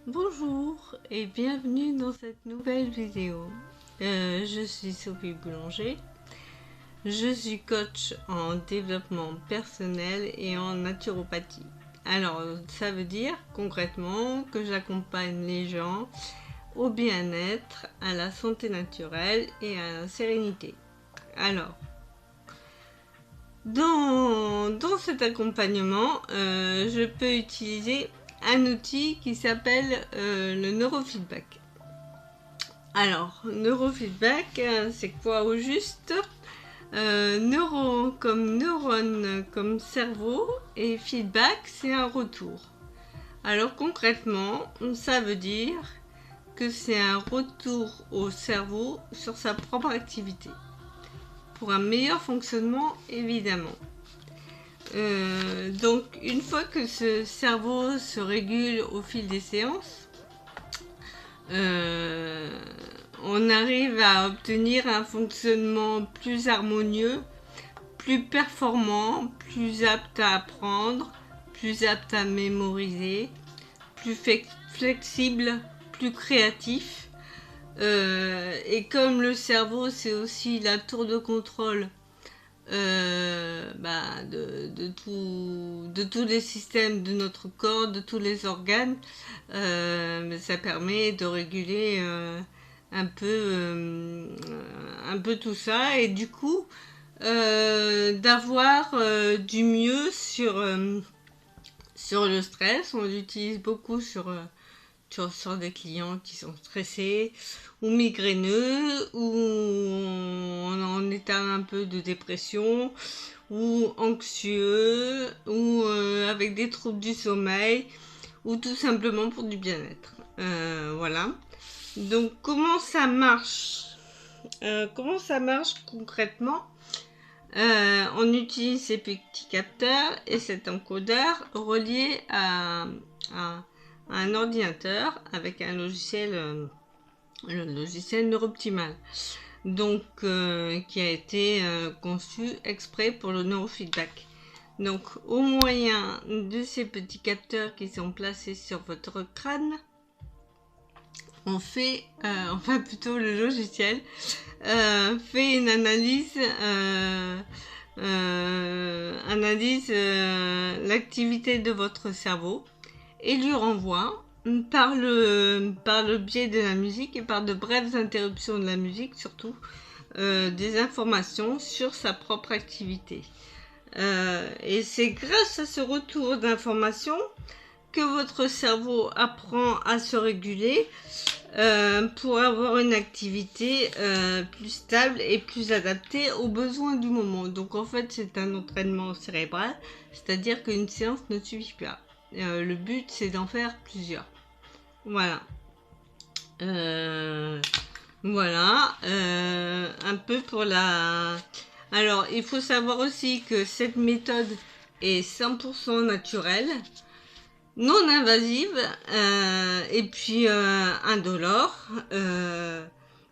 Bonjour et bienvenue dans cette nouvelle vidéo. Je suis Sophie Boulanger. Je suis coach en développement personnel et en naturopathie. Alors, ça veut dire concrètement que j'accompagne les gens au bien-être, à la santé naturelle et à la sérénité. Alors, dans cet accompagnement, je peux utiliser un outil qui s'appelle le neurofeedback. Alors, neurofeedback, c'est quoi au juste? Neuro comme neurone, comme cerveau, et feedback, c'est un retour. Alors concrètement, ça veut dire que c'est un retour au cerveau sur sa propre activité. Pour un meilleur fonctionnement, évidemment. Donc, une fois que ce cerveau se régule au fil des séances, on arrive à obtenir un fonctionnement plus harmonieux, plus performant, plus apte à apprendre, plus apte à mémoriser, plus flexible, plus créatif. Et comme le cerveau, c'est aussi la tour de contrôle de tous les systèmes de notre corps, de tous les organes, ça permet de réguler un peu tout ça et du coup d'avoir du mieux sur le stress. On l'utilise beaucoup sur des clients qui sont stressés ou migraineux ou en état un peu de dépression ou anxieux ou avec des troubles du sommeil ou tout simplement pour du bien-être. Voilà. Donc comment ça marche concrètement? On utilise ces petits capteurs et cet encodeur relié à un ordinateur avec un logiciel, le logiciel Neuroptimal, donc qui a été conçu exprès pour le neurofeedback. Donc au moyen de ces petits capteurs qui sont placés sur votre crâne, on fait, enfin plutôt le logiciel fait une analyse l'activité de votre cerveau et lui renvoie par le biais de la musique et par de brèves interruptions de la musique surtout des informations sur sa propre activité. Et c'est grâce à ce retour d'informations que votre cerveau apprend à se réguler pour avoir une activité plus stable et plus adaptée aux besoins du moment. Donc en fait c'est un entraînement cérébral, c'est-à-dire qu'une séance ne suffit pas. Le but c'est d'en faire plusieurs. Voilà. Voilà. Un peu pour la... Alors il faut savoir aussi que cette méthode est 100% naturelle, non invasive et puis indolore,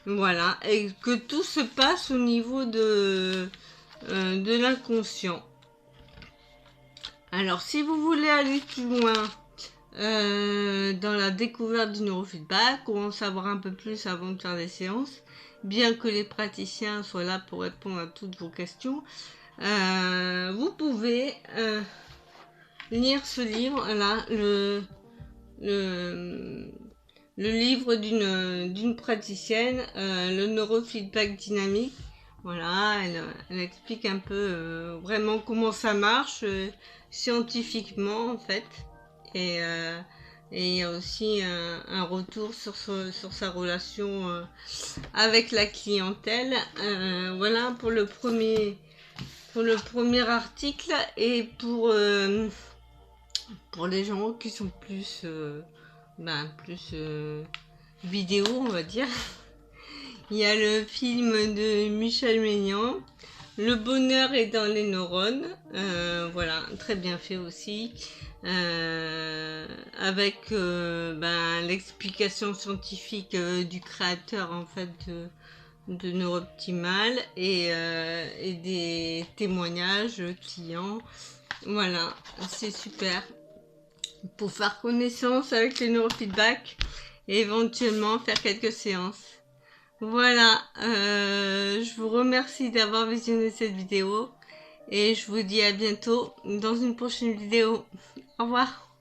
voilà, et que tout se passe au niveau de l'inconscient. Alors si vous voulez aller plus loin dans la découverte du neurofeedback ou en savoir un peu plus avant de faire des séances, bien que les praticiens soient là pour répondre à toutes vos questions, vous pouvez lire ce livre là, le livre d'une praticienne, le neurofeedback dynamique. Voilà, elle explique un peu vraiment comment ça marche scientifiquement en fait. Et il y a aussi un retour sur sa relation avec la clientèle. Voilà pour le premier article. Et pour les gens qui sont plus vidéo, on va dire, il y a le film de Michel Maignan, Le bonheur est dans les neurones, voilà, très bien fait aussi, avec l'explication scientifique du créateur en fait de Neuroptimal et des témoignages clients. Voilà, c'est super. pour faire connaissance avec le neurofeedback et éventuellement faire quelques séances. Voilà, je vous remercie d'avoir visionné cette vidéo et je vous dis à bientôt dans une prochaine vidéo. Au revoir.